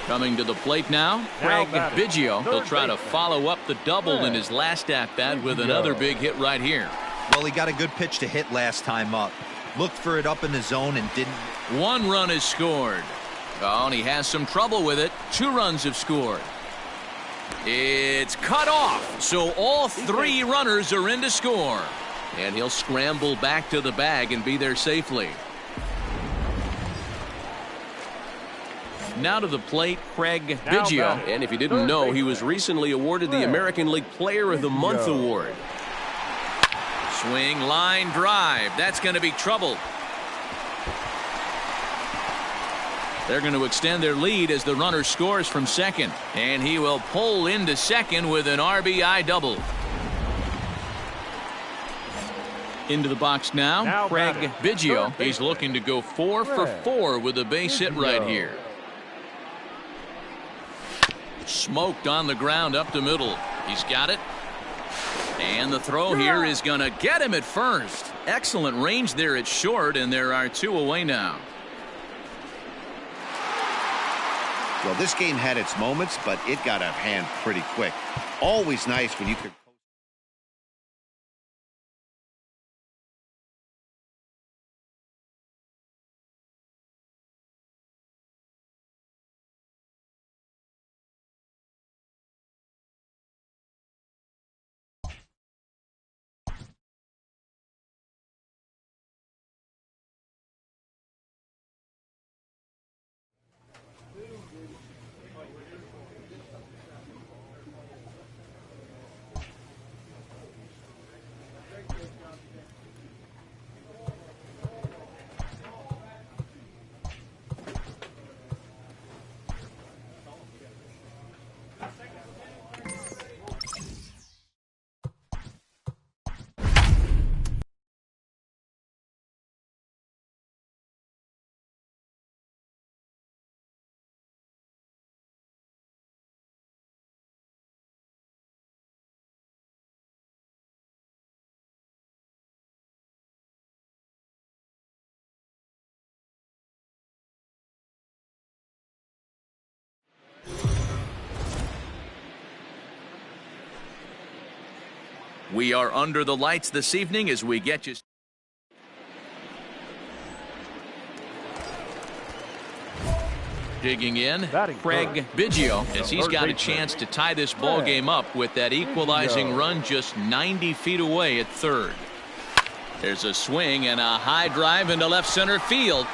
Coming to the plate now, Craig Biggio. He'll try to follow up the double in his last at-bat with another big hit right here. Well, he got a good pitch to hit last time up. Looked for it up in the zone and didn't. 1 run is scored. Oh, and he has some trouble with it. 2 runs have scored. It's cut off, so all 3 runners are in to score. And he'll scramble back to the bag and be there safely. Now to the plate, Craig Biggio. And if you didn't know, he was recently awarded the American League Player of the Month award. Swing, line, drive. That's going to be trouble. They're going to extend their lead as the runner scores from second. And he will pull into second with an RBI double. Into the box now, Craig Biggio. He's looking to go 4 for 4 with a base hit right here. Smoked on the ground up the middle. He's got it. And the throw here is going to get him at first. Excellent range there at short, and there are 2 away now. Well, this game had its moments, but it got out of hand pretty quick. Always nice when you could. We are under the lights this evening as we get you. Digging in, Craig Biggio, as he's got a chance to tie this ball game up with that equalizing run just 90 feet away at third. There's a swing and a high drive into left center field.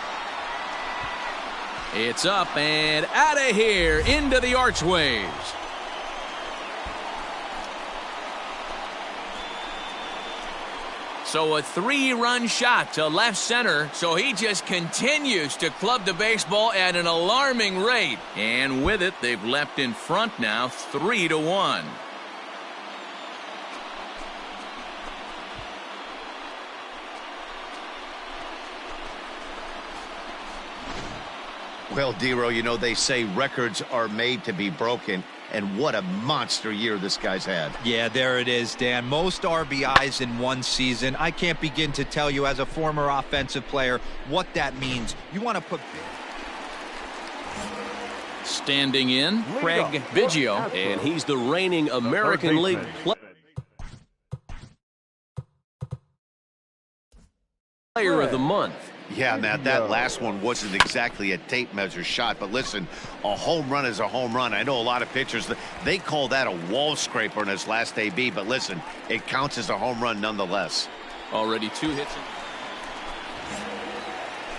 It's up and out of here into the archways. So a 3-run shot to left center. So he just continues to club the baseball at an alarming rate. And with it, they've leapt in front now 3-1. Well, Dero, you know, they say records are made to be broken, and what a monster year this guy's had. Yeah, there it is, Dan. Most RBIs in one season. I can't begin to tell you as a former offensive player what that means. You want to put... Standing in, Craig Biggio. And he's the reigning American League Player of the Month. Yeah, Matt, that last one wasn't exactly a tape measure shot, but listen, a home run is a home run. I know a lot of pitchers, they call that a wall scraper in his last AB, but listen, it counts as a home run nonetheless. Already 2 hits.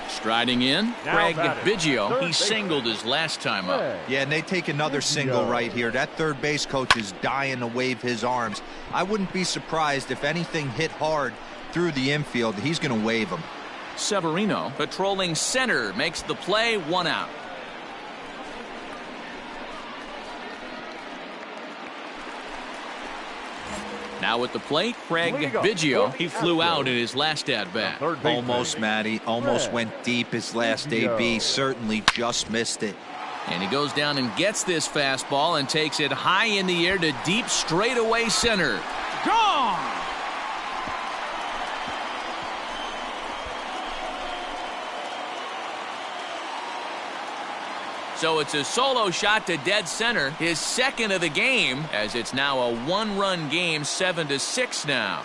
Striding in, Craig Biggio. He singled his last time up. Yeah, and they take another single right here. That third base coach is dying to wave his arms. I wouldn't be surprised if anything hit hard through the infield. He's going to wave them. Severino, patrolling center, makes the play, 1 out. Now at the plate, Craig Biggio. He flew out in his last at-bat. Almost, Matty. Almost went deep his last AB. Certainly just missed it. And he goes down and gets this fastball and takes it high in the air to deep straightaway center. Gone! So it's a solo shot to dead center, his second of the game, as it's now a 1-run game, 7-6 now.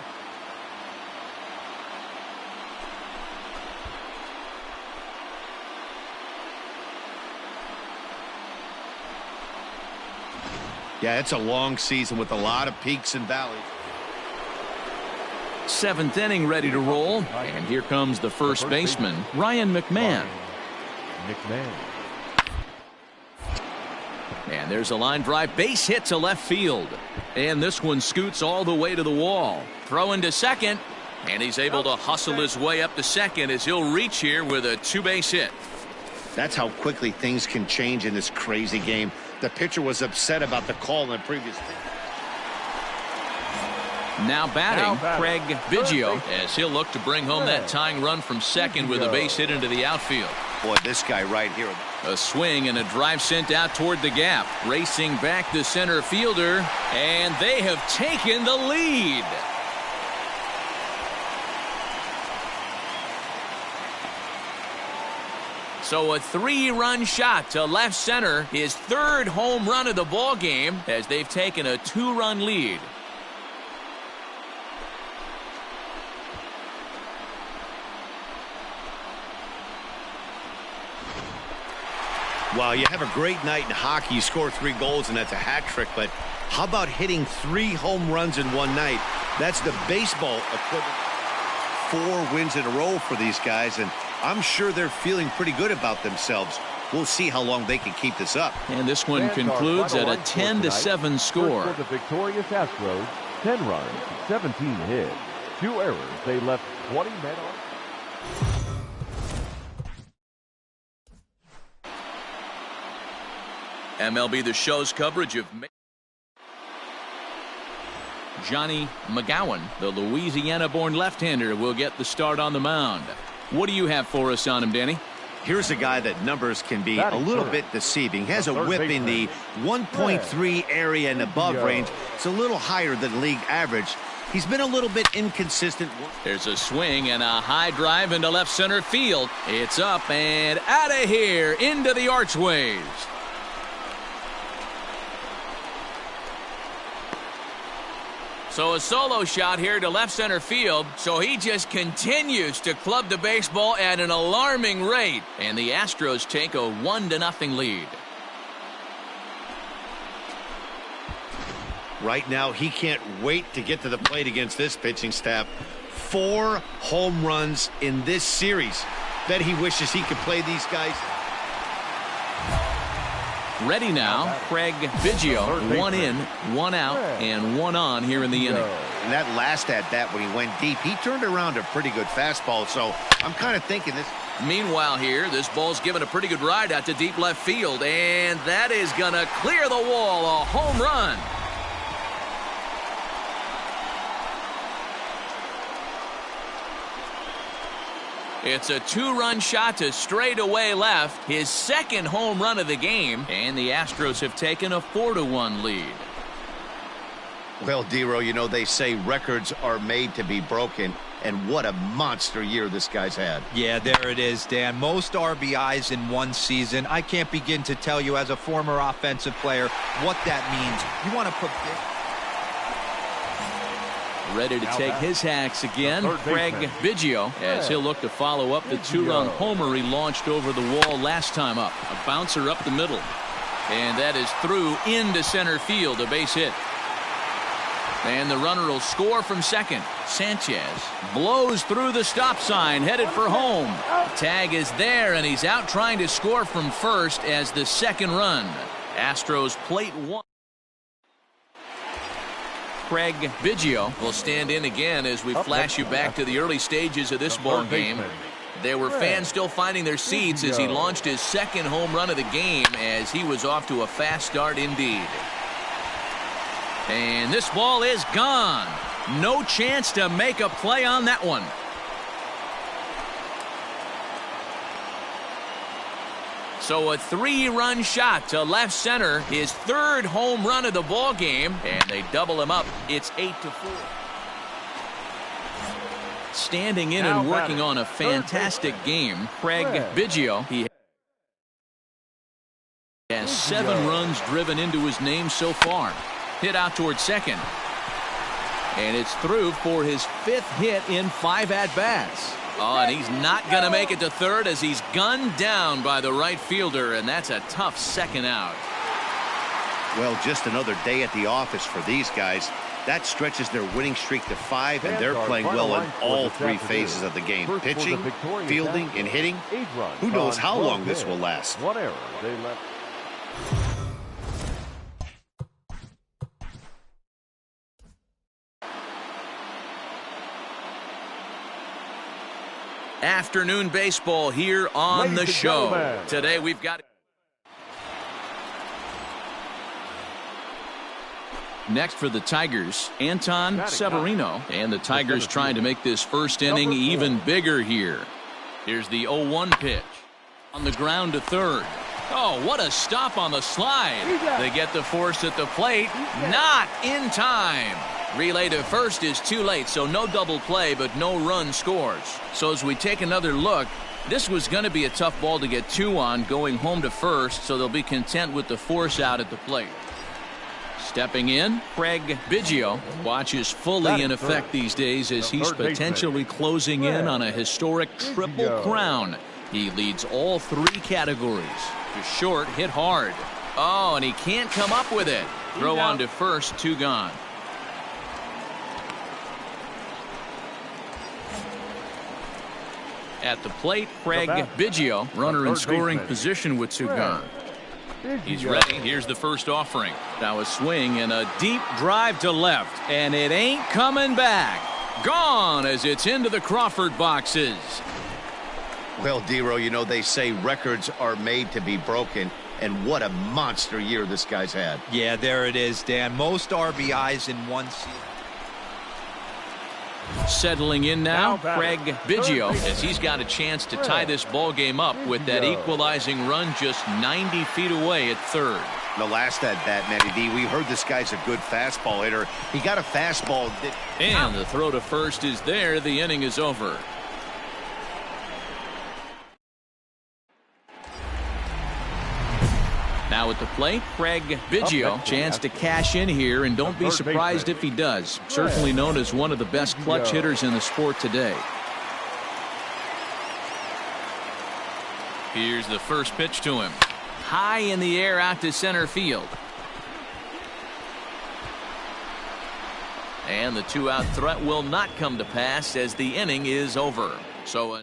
Yeah, it's a long season with a lot of peaks and valleys. 7th inning ready to roll, and here comes the first baseman, Ryan McMahon. And there's a line drive, base hit to left field. And this one scoots all the way to the wall. Throwing to second, and he's able to hustle his way up to second as he'll reach here with a 2-base hit. That's how quickly things can change in this crazy game. The pitcher was upset about the call in the previous thing. Now batting, Craig Biggio, as he'll look to bring home that tying run from second with a base hit into the outfield. Boy, this guy right here. A swing and a drive sent out toward the gap. Racing back the center fielder, and they have taken the lead. So a 3-run shot to left center, his 3rd home run of the ball game, as they've taken a 2-run lead. Wow, you have a great night in hockey. You score 3 goals, and that's a hat trick. But how about hitting 3 home runs in one night? That's the baseball equivalent. 4 wins in a row for these guys, and I'm sure they're feeling pretty good about themselves. We'll see how long they can keep this up. And this one concludes at a 10-7 score. For the victorious Astros, 10 runs, 17 hits, 2 errors. They left 20 men on. MLB The Show's coverage of Johnny McGowan, the Louisiana-born left-hander, will get the start on the mound. What do you have for us on him, Danny? Here's a guy that numbers can be a little bit deceiving. He has a whip in the 1.3 area and above range. It's a little higher than league average. He's been a little bit inconsistent. There's a swing and a high drive into left center field. It's up and out of here into the archways. So a solo shot here to left center field. So he just continues to club the baseball at an alarming rate. And the Astros take a 1-0 lead. Right now, he can't wait to get to the plate against this pitching staff. 4 home runs in this series. Bet he wishes he could play these guys. Ready now, Craig Biggio. One in, one out, and one on here in the inning. And that last at-bat when he went deep, he turned around a pretty good fastball, so I'm kind of thinking this. Meanwhile here, this ball's given a pretty good ride out to deep left field, and that is going to clear the wall, a home run. It's a two-run shot to straightaway left, his second home run of the game, and the Astros have taken a 4-1 lead. Well, Dero, you know, they say records are made to be broken, and what a monster year this guy's had. Yeah, there it is, Dan. Most RBIs in one season. I can't begin to tell you as a former offensive player what that means. You want to put Ready to take his hacks again, Craig Biggio, as he'll look to follow up the two-run homer he launched over the wall last time up. A bouncer up the middle. And that is through into center field, a base hit. And the runner will score from second. Sanchez blows through the stop sign, headed for home. Tag is there, and he's out trying to score from first as the second run. Astros plate one. Craig Biggio will stand in again as we flash you back to the early stages of this ball game. There were fans still finding their seats as he launched his second home run of the game as he was off to a fast start indeed. And this ball is gone. No chance to make a play on that one. So a three-run shot to left center, his third home run of the ball game, and they double him up. It's 8-4. Standing in and working on a fantastic game, Craig Biggio. He has 7 runs driven into his name so far. Hit out towards second. And it's through for his 5th hit in 5 at-bats. Oh, and he's not going to make it to third as he's gunned down by the right fielder, and that's a tough second out. Well, just another day at the office for these guys. That stretches their winning streak to 5, and they're playing well in all 3 phases of the game. Pitching, fielding, and hitting. Who knows how long this will last. 1 error. They left. Afternoon baseball here on the show. Today we've got next for the Tigers, Anton Severino, and the Tigers trying to make this first inning even bigger here. Here's the 0-1 pitch on the ground to third. Oh, what a stop on the slide. They get the force at the plate, not in time. Relay to first is too late, so no double play, but no run scores. So as we take another look, this was going to be a tough ball to get 2 on going home to first, so they'll be content with the force out at the plate. Stepping in, Craig Biggio. Watch is fully in effect these days as he's potentially closing in on a historic triple crown. He leads all 3 categories. To short, hit hard. Oh, and he can't come up with it. Throw on to first, 2 gone. At the plate, Craig Biggio, runner in scoring position with 2 gone. He's ready. Here's the first offering. Now a swing and a deep drive to left, and it ain't coming back. Gone as it's into the Crawford boxes. Well, Dero, you know, they say records are made to be broken, and what a monster year this guy's had. Yeah, there it is, Dan. Most RBIs in one season. Settling in now, Craig Biggio, as he's got a chance to tie this ball game up with that equalizing run just 90 feet away at third. The last at-bat, Matty D, we heard this guy's a good fastball hitter. He got a fastball. And the throw to first is there. The inning is over. Now at the plate, Craig Biggio. Chance to cash in here, and don't be surprised if he does. Certainly known as one of the best clutch hitters in the sport today. Here's the first pitch to him. High in the air out to center field. And the 2-out threat will not come to pass as the inning is over. So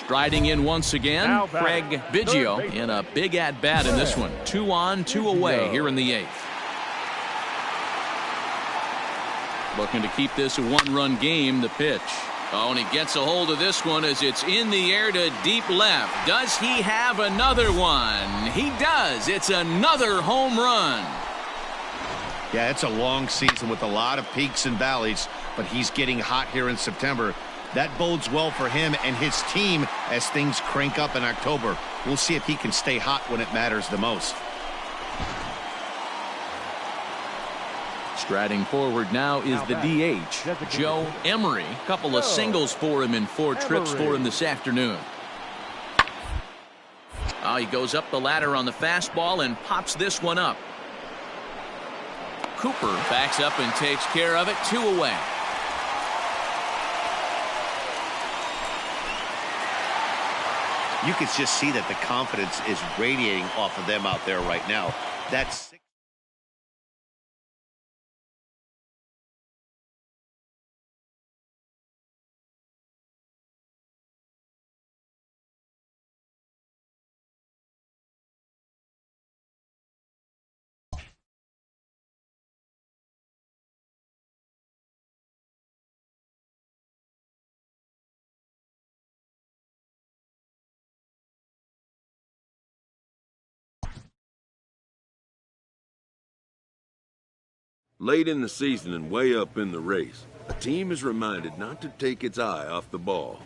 Striding in once again, Now Craig batting, Biggio third in a big at-bat in this one. 2 on, 2 away here in the 8th. Looking to keep this a one-run game, the pitch. Oh, and he gets a hold of this one as it's in the air to deep left. Does he have another one? He does. It's another home run. Yeah, it's a long season with a lot of peaks and valleys, but he's getting hot here in September. That bodes well for him and his team as things crank up in October. We'll see if he can stay hot when it matters the most. Striding forward now is the DH, Joe Emery. A couple of singles for him in 4 trips for him this afternoon. Oh, he goes up the ladder on the fastball and pops this one up. Cooper backs up and takes care of it. 2 away. You can just see that the confidence is radiating off of them out there right now. That's Late in the season and way up in the race, a team is reminded not to take its eye off the ball.